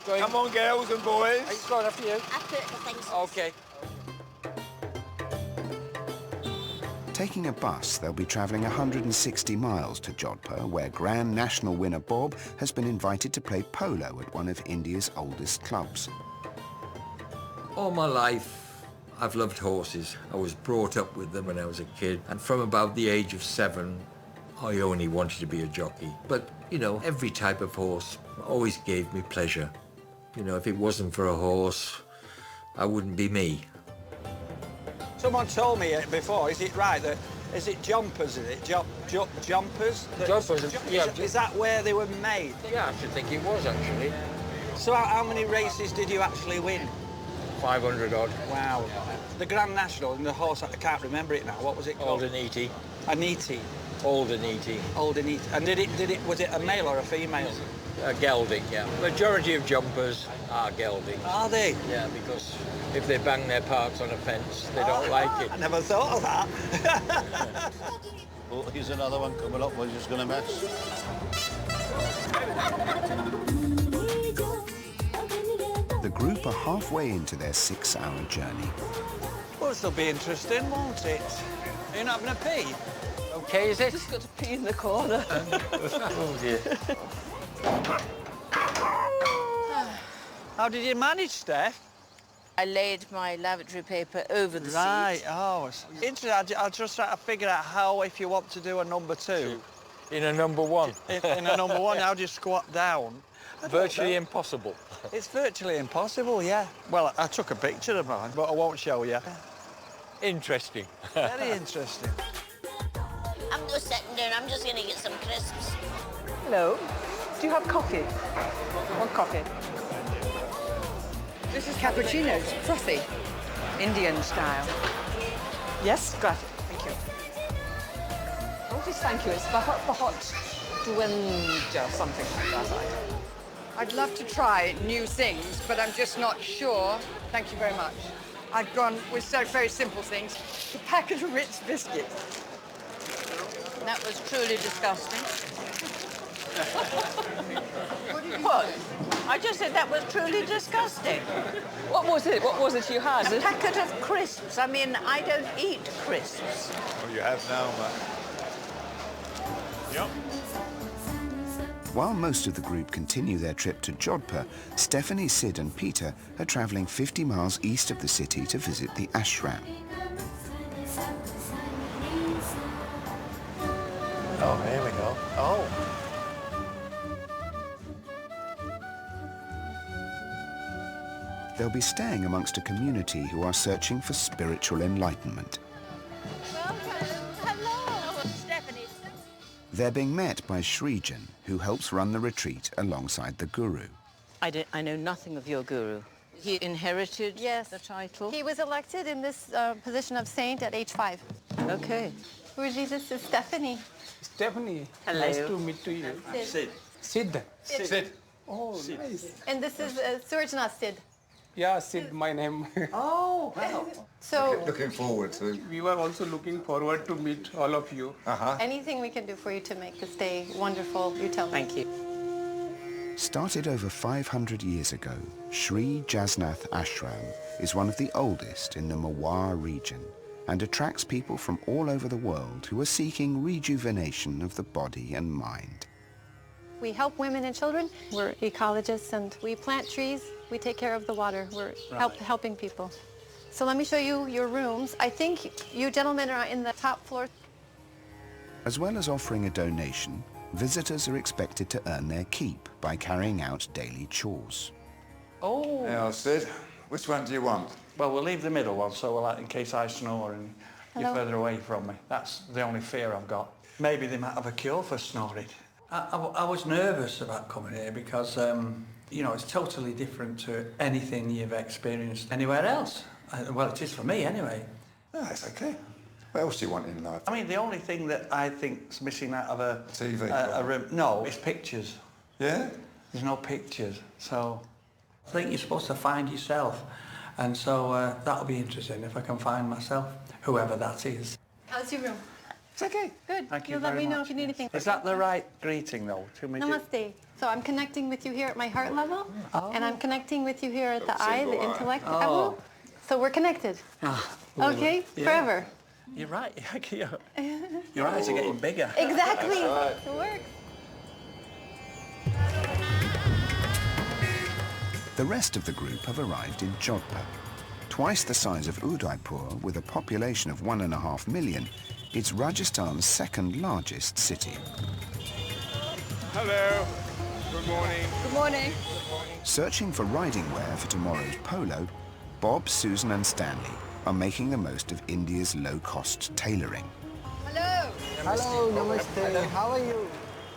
Come on, girls and boys. It's going after you. After the things. Okay. Taking a bus, they'll be travelling 160 miles to Jodhpur, where Grand National winner Bob has been invited to play polo at one of India's oldest clubs. All my life, I've loved horses. I was brought up with them when I was a kid, and from about the age of 7, I only wanted to be a jockey. But, you know, every type of horse always gave me pleasure. You know, if it wasn't for a horse, I wouldn't be me. Someone told me before, is it right, that, is it jumpers, is it? Jumpers? Jumpers, yeah. Is that where they were made? Yeah, I should think it was, actually. So how many races did you actually win? 500 odd. Wow. The Grand National and the horse, I can't remember it now. What was it called? Aldeniti. Aniti. Aldeniti. Aldeniti. And was it a male or a female? Gelding, yeah. Majority of jumpers are geldings. Are they? Yeah, because if they bang their parts on a fence, they don't like it. I never thought of that. Oh, here's another one coming up. We're just going to miss. The group are halfway into their 6-hour journey. Well, this'll be interesting, won't it? Are you not having a pee? Okay, is it? Just got to pee in the corner. Oh, dear. How did you manage, Steph? I laid my lavatory paper over the Right, seat. oh, it's interesting. I'll just try to figure out how, if you want to do a number 2. In a number 1. In a number 1, how do you squat down? Virtually impossible. It's virtually impossible, yeah. Well, I took a picture of mine, but I won't show you. Interesting. Very interesting. I'm just sitting down. I'm just going to get some crisps. Hello. Do you have coffee? One coffee. This is cappuccinos, frothy, Indian style. Yes, gracias. Thank you. Oh, just thank you. It's the hot duenja, something like that. I'd love to try new things, but I'm just not sure. Thank you very much. I've gone with so very simple things. A packet of Ritz biscuits. That was truly disgusting. What? I just said that was truly disgusting. What was it? What was it you had? A packet of crisps. I mean, I don't eat crisps. Well, you have now, mate. Yep. While most of the group continue their trip to Jodhpur, Stephanie, Sid and Peter are travelling 50 miles east of the city to visit the ashram. Oh, here we go. Oh. They'll be staying amongst a community who are searching for spiritual enlightenment. Hello, Stephanie. They're being met by Srijan, who helps run the retreat alongside the guru. I know nothing of your guru. He inherited the title? He was elected in this position of saint at age 5. Okay. Guruji, this is Stephanie. Stephanie, Hello. nice to meet you. Sid. Sid. Sid. Oh, nice. And this is Surjana Sid. Yeah, Sid, my name. Oh, wow. So Looking forward to. We were also looking forward to meet all of you. anything we can do for you to make this day wonderful, you tell me. Thank you. Started over 500 years ago, Sri Jasnath Ashram is one of the oldest in the Mewar region and attracts people from all over the world who are seeking rejuvenation of the body and mind. We help women and children. We're ecologists and we plant trees. We take care of the water. We're helping people. So let me show you your rooms. I think you gentlemen are in the top floor. As well as offering a donation, visitors are expected to earn their keep by carrying out daily chores. Oh. Now, Sid, which one do you want? Well, we'll leave the middle one, so we'll, in case I snore and you're Hello? further away from me. That's the only fear I've got. Maybe they might have a cure for snoring. I was nervous about coming here because, you know, it's totally different to anything you've experienced anywhere else. Well, it is for me anyway. No, it's okay. What else do you want in life? I mean, the only thing that I think's missing out of a TV a room, no, it's pictures. Yeah? There's no pictures, so I think you're supposed to find yourself, and so that'll be interesting if I can find myself, whoever that is. How's your room? It's okay. Good. Thank you You'll let very me know much. if you need anything. Is that the right greeting, though? To me? Namaste. So I'm connecting with you here at my heart level, and I'm connecting with you here at the eye, the intellect. Oh. So we're connected. Okay? Yeah. Forever. You're right. Your eyes are getting bigger. Exactly. It works. The rest of the group have arrived in Jodhpur. Twice the size of Udaipur, with a population of 1.5 million, it's Rajasthan's second largest city. Hello. Good morning. Good morning. Searching for riding wear for tomorrow's polo, Bob, Susan and Stanley are making the most of India's low-cost tailoring. Hello. Hello, namaste. How are you?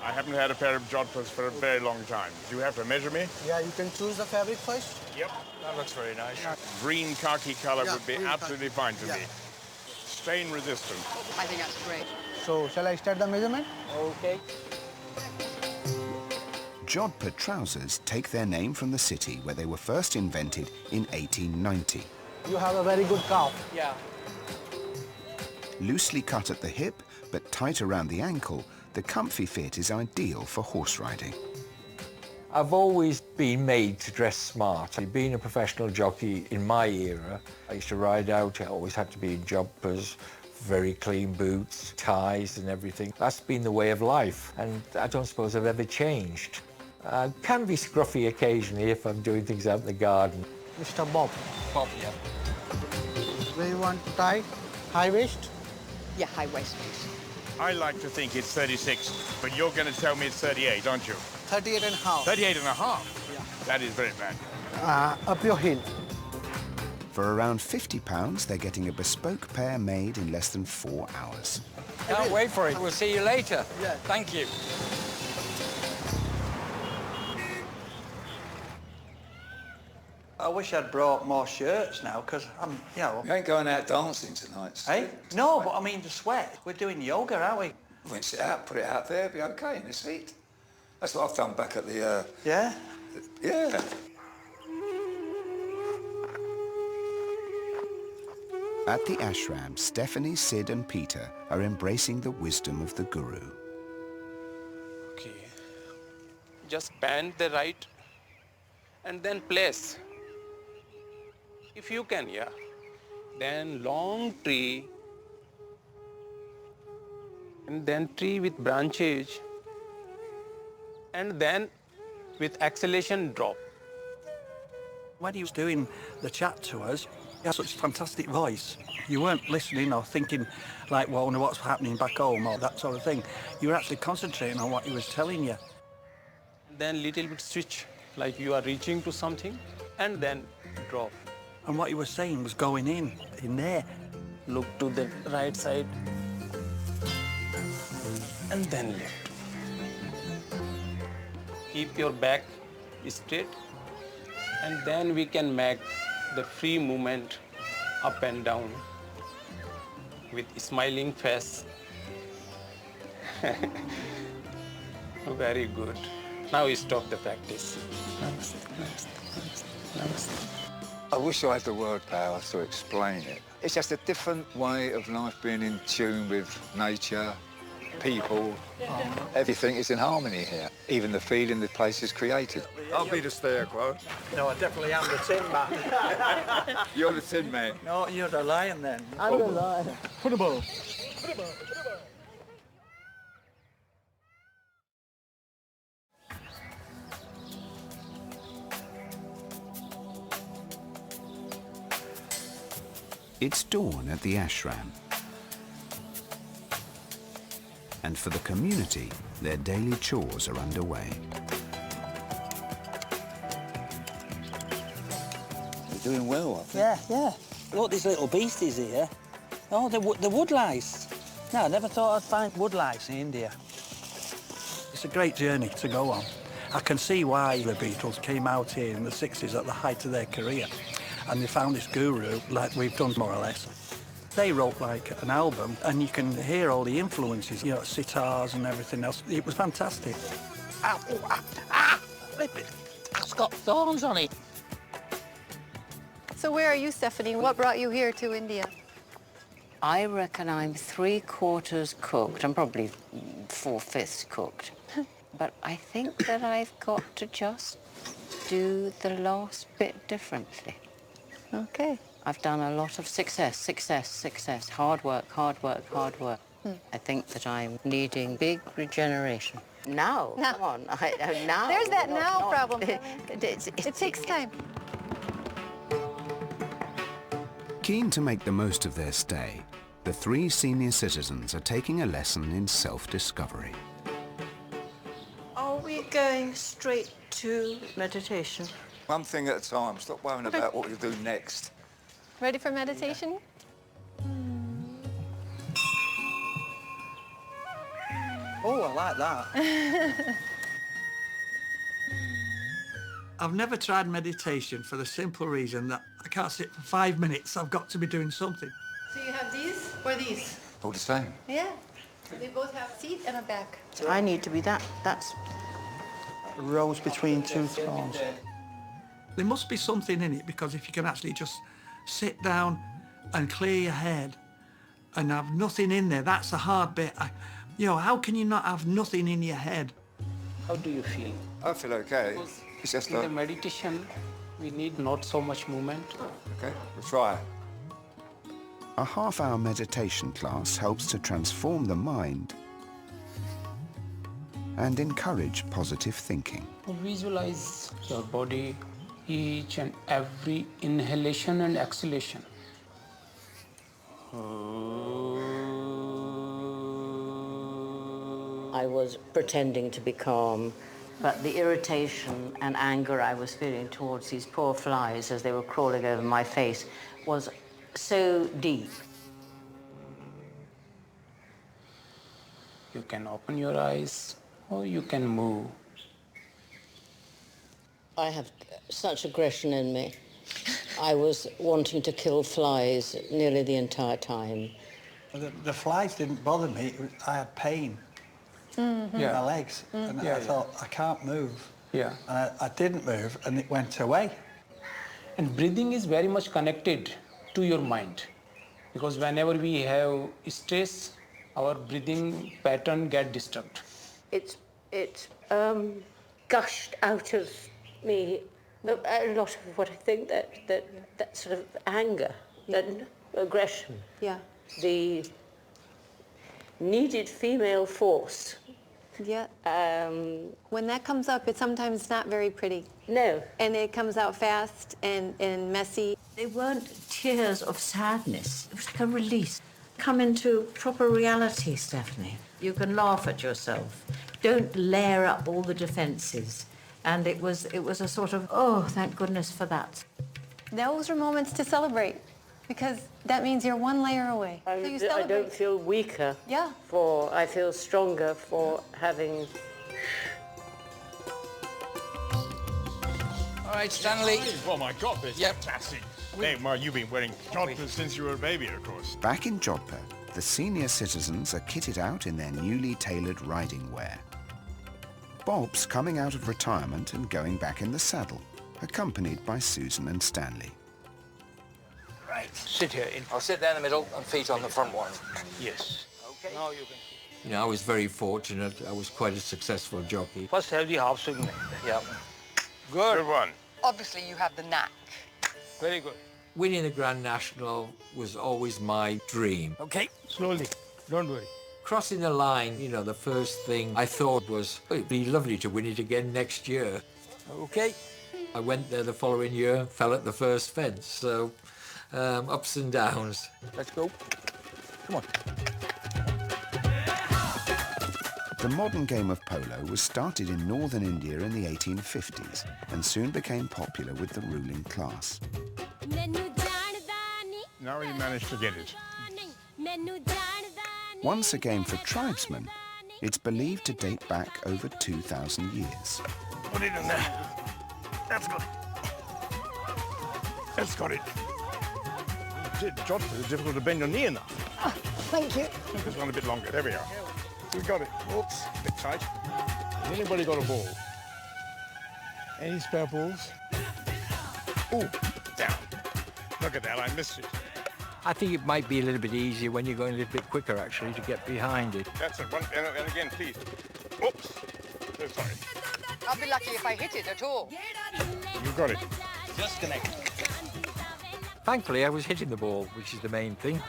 I haven't had a pair of jodhpurs for a very long time. Do you have to measure me? Yeah, you can choose the fabric first. Yep. That looks very nice. Green khaki color would be absolutely fine to me. Stain resistant. I think that's great. So, shall I start the measurement? Okay. Jodhpur trousers take their name from the city where they were first invented in 1890. You have a very good calf. Yeah. Loosely cut at the hip, but tight around the ankle, the comfy fit is ideal for horse riding. I've always been made to dress smart. Being a professional jockey in my era, I used to ride out, I always had to be in jumpers, very clean boots, ties and everything. That's been the way of life, and I don't suppose I've ever changed. I can be scruffy occasionally if I'm doing things out in the garden. Mr. Bob. Bob, yeah. Where you want to tie? High waist? Yeah, high waist, please. I like to think it's 36, but you're going to tell me it's 38, aren't you? 38 and a half. 38 and a half? Yeah. That is very bad. Up your heel. For around £50, they're getting a bespoke pair made in less than 4 hours. Can't wait for it. We'll see you later. Yeah. Thank you. I wish I'd brought more shirts now, because I'm, you know... You ain't going out dancing tonight, Sid. Hey? No, but I mean the sweat. We're doing yoga, aren't we? We can sit out, put it out there, be okay in this heat. That's what I've done back at the, Yeah? yeah. At the ashram, Stephanie, Sid and Peter are embracing the wisdom of the Guru. Okay. Just bend the right and then place. If you can, yeah. Then long tree and then tree with branches and then with exhalation drop. When he was doing the chat to us, he had such a fantastic voice. You weren't listening or thinking, like, well, I wonder what's happening back home or that sort of thing. You were actually concentrating on what he was telling you. Then little bit switch, like you are reaching to something and then drop. And what he was saying was going in there. Look to the right side and then left. Keep your back straight and then we can make the free movement up and down with smiling face Very good. Now you stop the practice. Namaste, namaste, namaste, namaste. I wish I had the word power to explain it. It's just a different way of life, being in tune with nature, people. Everything is in harmony here. Even the feeling the place is created. I'll be the scarecrow. No, I definitely am the Tin Man. You're the Tin Man. No, you're the lion then. I'm the lion. Put a ball. It's dawn at the ashram. And for the community, their daily chores are underway. You're doing well, I think. Yeah. Look, these little beasties here. Oh, the woodlice. No, I never thought I'd find woodlice in India. It's a great journey to go on. I can see why the Beatles came out here in the 60s at the height of their career. And they found this guru, like we've done more or less. They wrote like an album, and you can hear all the influences, you know, sitars and everything else. It was fantastic. Ow, flip it. It's got thorns on it. So where are you, Stephanie? What brought you here to India? I reckon I'm 3/4 cooked. I'm probably 4/5 cooked. But I think that I've got to just do the last bit differently. Okay. I've done a lot of success. Hard work. I think that I'm needing big regeneration. Now. Come on. Now. There's that not- now not- problem. It takes time. Keen to make the most of their stay, the 3 senior citizens are taking a lesson in self-discovery. Are we going straight to meditation? One thing at a time. Stop worrying about what you do next. Ready for meditation? Oh, I like that. I've never tried meditation for the simple reason that I can't sit for 5 minutes. I've got to be doing something. So you have these or these? All the same. Yeah. They both have a seat and a back. So I need to be that's... A rose between 2 thorns. There must be something in it, because if you can actually just sit down and clear your head and have nothing in there, that's the hard bit. You know, how can you not have nothing in your head? How do you feel? I feel okay. It's just In the meditation, we need not so much movement. Okay, we'll try. A half-hour meditation class helps to transform the mind and encourage positive thinking. Visualize your body, each and every inhalation and exhalation. I was pretending to be calm, but the irritation and anger I was feeling towards these poor flies as they were crawling over my face was so deep. You can open your eyes or you can move. I have such aggression in me. I was wanting to kill flies nearly the entire time. The flies didn't bother me. I had pain in my legs. And I thought, I can't move. Yeah. And I didn't move, and it went away. And breathing is very much connected to your mind, because whenever we have stress, our breathing pattern get disturbed. It gushed out of me a lot of what I think that sort of anger, that aggression. Yeah. The needed female force. Yeah. When that comes up, it's sometimes not very pretty. No. And it comes out fast and messy. They weren't tears of sadness. It was like a release. Come into proper reality, Stephanie. You can laugh at yourself. Don't layer up all the defences. And it was a sort of, oh, thank goodness for that. Those are moments to celebrate, because that means you're one layer away. So you I celebrate. don't feel weaker. Yeah. I feel stronger for having... All right, Stanley. Oh my God, this is fantastic. Hey, well, you've been wearing jodhpurs since you were a baby, of course. Back in Jodhpur, the senior citizens are kitted out in their newly tailored riding wear. Bob's coming out of retirement and going back in the saddle, accompanied by Susan and Stanley. Right, sit here. I'll sit there in the middle and feet on the front one. Yes. Okay. Now you can. You know, I was very fortunate. I was quite a successful jockey. First have the half swing. Yeah. Good. Good one. Obviously, you have the knack. Very good. Winning the Grand National was always my dream. Okay, slowly. Don't worry. Crossing the line, you know, the first thing I thought was, oh, it'd be lovely to win it again next year. Okay. I went there the following year, fell at the first fence, so ups and downs. Let's go. Come on. The modern game of polo was started in northern India in the 1850s and soon became popular with the ruling class. Now you managed to get it. Once a game for tribesmen, it's believed to date back over 2,000 years. Put it in there. That's got it. That's got it. John, it's difficult to bend your knee enough. Oh, thank you. This one a bit longer. There we are. We got it. Oops, a bit tight. Has anybody got a ball? Any spare balls? Oh, down. Look at that, I missed it. I think it might be a little bit easier when you're going a little bit quicker, actually, to get behind it. That's it. One, and again, please. Oops. Oh, sorry. I'll be lucky if I hit it at all. You got it. Just connect. Thankfully, I was hitting the ball, which is the main thing.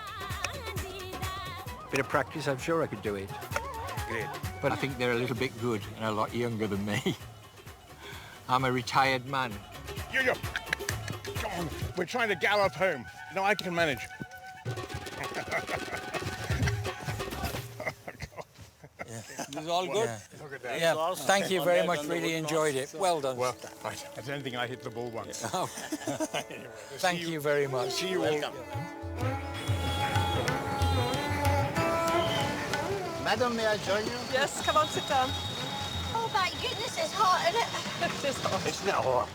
Bit of practice, I'm sure I could do it. Great. But I think they're a little bit good and a lot younger than me. I'm a retired man. Yo. Come on. We're trying to gallop home. No, I can manage. This is all good? Yeah. Look at that. Yeah, thank you very much. Really enjoyed it. Well done. Well, right. That's anything I hit the ball once. Oh. Thank you very much. See you all. Madam, may I join you? Yes, come on, sit down. Oh my goodness, it's hot, isn't it? It is hot. It's not hot.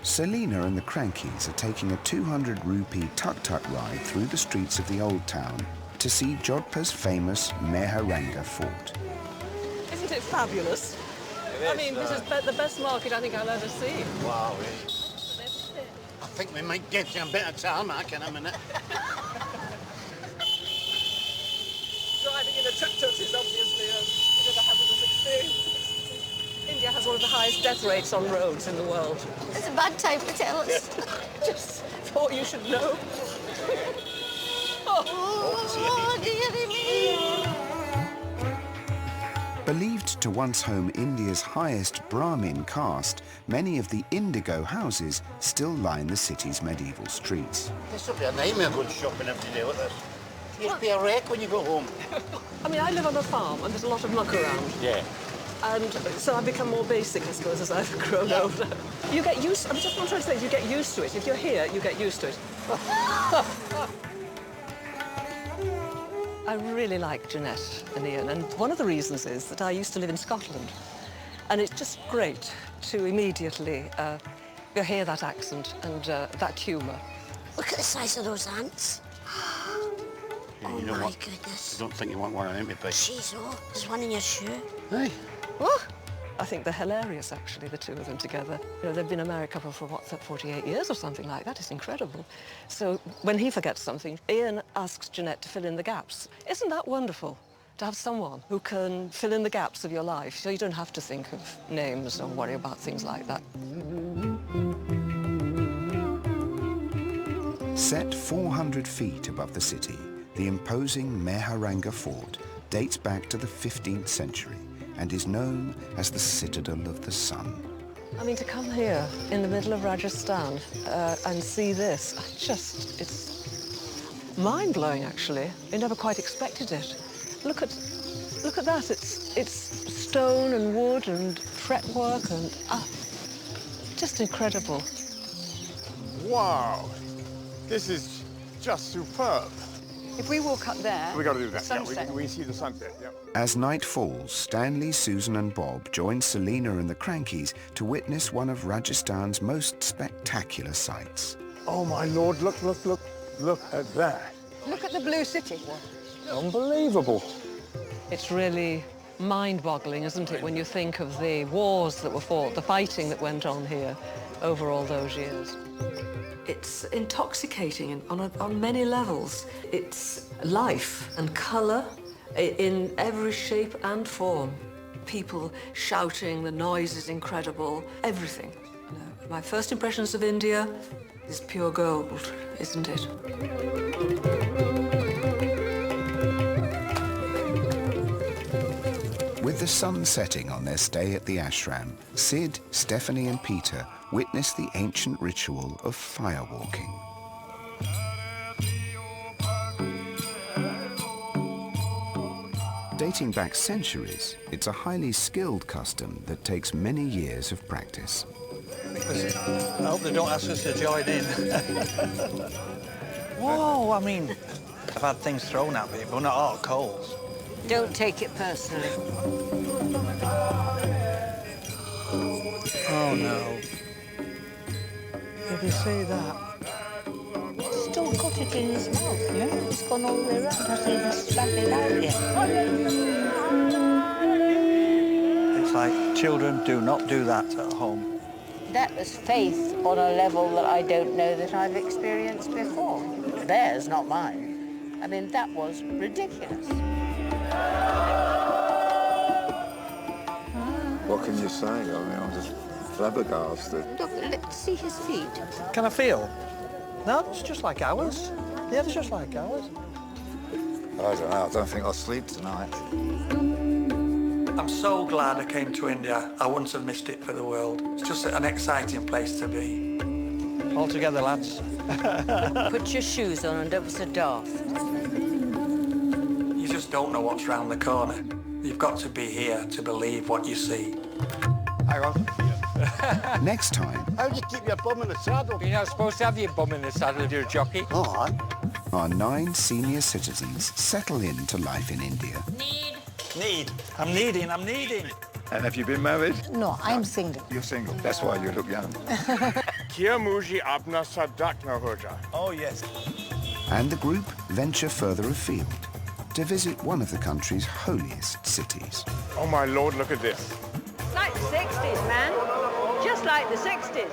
Selina and the Crankies are taking a 200 rupee tuk-tuk ride through the streets of the old town to see Jodhpur's famous Mehranga fort. Isn't it fabulous? I mean, this is the best market I think I'll ever see. Wow, really. I think we might get you a bit of tarmac in a minute. Driving in a tuk-tuk is obviously a bit of a hazardous experience. India has one of the highest death rates on roads in the world. It's a bad time to tell us. Just thought you should know. Oh, dearie me. Believed to once home India's highest Brahmin caste, many of the indigo houses still line the city's medieval streets. This will be a nightmare going shopping every day with this. You'll be a wreck when you go home. I mean, I live on a farm and there's a lot of muck around. Yeah. And so I've become more basic, I suppose, as I've grown older. You get used, I mean, just what I'm trying to say is you get used to it. If you're here, you get used to it. I really like Jeanette and Ian, and one of the reasons is that I used to live in Scotland. And it's just great to immediately hear that accent and that humour. Look at the size of those ants. Yeah, you know my what? goodness. I don't think you want one of them, but... Jeez, there's one in your shoe. Hey. Oh, I think they're hilarious, actually, the two of them together. You know, they've been a married couple for, 48 years or something like that. It's incredible. So when he forgets something, Ian asks Jeanette to fill in the gaps. Isn't that wonderful? To have someone who can fill in the gaps of your life, so you don't have to think of names or worry about things like that. Set 400 feet above the city, the imposing Mehranga fort dates back to the 15th century and is known as the Citadel of the Sun. I mean, to come here in the middle of Rajasthan and see this, it's mind-blowing, actually. I never quite expected it. Look at that. It's stone and wood and fretwork and just incredible. Wow. This is just superb. If we walk up there... We got to do that. Sunset. Yeah, we see the sunset, yeah. As night falls, Stanley, Susan and Bob join Selina and the Crankies to witness one of Rajasthan's most spectacular sights. Oh, my Lord, look at that. Look at the blue city. Unbelievable. It's really mind-boggling, isn't it, when you think of the wars that were fought, the fighting that went on here over all those years. It's intoxicating on many levels. It's life and colour in every shape and form. People shouting, the noise is incredible, everything. You know, my first impressions of India is pure gold, isn't it? With the sun setting on their stay at the ashram, Sid, Stephanie and Peter witness the ancient ritual of firewalking. Dating back centuries, it's a highly skilled custom that takes many years of practice. I hope they don't ask us to join in. Whoa, I mean, I've had things thrown at me, but not hot coals. Don't take it personally. Oh, no. Did you see that? Still got it in his mouth. Yeah. It's gone all the way around. Hasn't even spat it out yet. It's like, children, do not do that at home. That was faith on a level that I don't know that I've experienced before. Theirs, not mine. I mean, that was ridiculous. What can you say? I mean, I'm just flabbergasted. Look, let's see his feet. Can I feel? No, it's just like ours. Yeah, it's just like ours. I don't know. I don't think I'll sleep tonight. I'm so glad I came to India. I wouldn't have missed it for the world. It's just an exciting place to be. All together, lads. Put your shoes on and don't be so daft. You just don't know what's round the corner. You've got to be here to believe what you see. Hang on. Next time, How do you keep your bum in the saddle? You're not supposed to have your bum in the saddle if you're a jockey. Oh, aye. our 9 senior citizens settle into life in India. Need. I'm needing. And have you been married? No, I'm single. You're single. That's why you look young. Oh, yes. And the group venture further afield to visit one of the country's holiest cities. Oh, my Lord, look at this. It's like the 60s, man. Just like the 60s.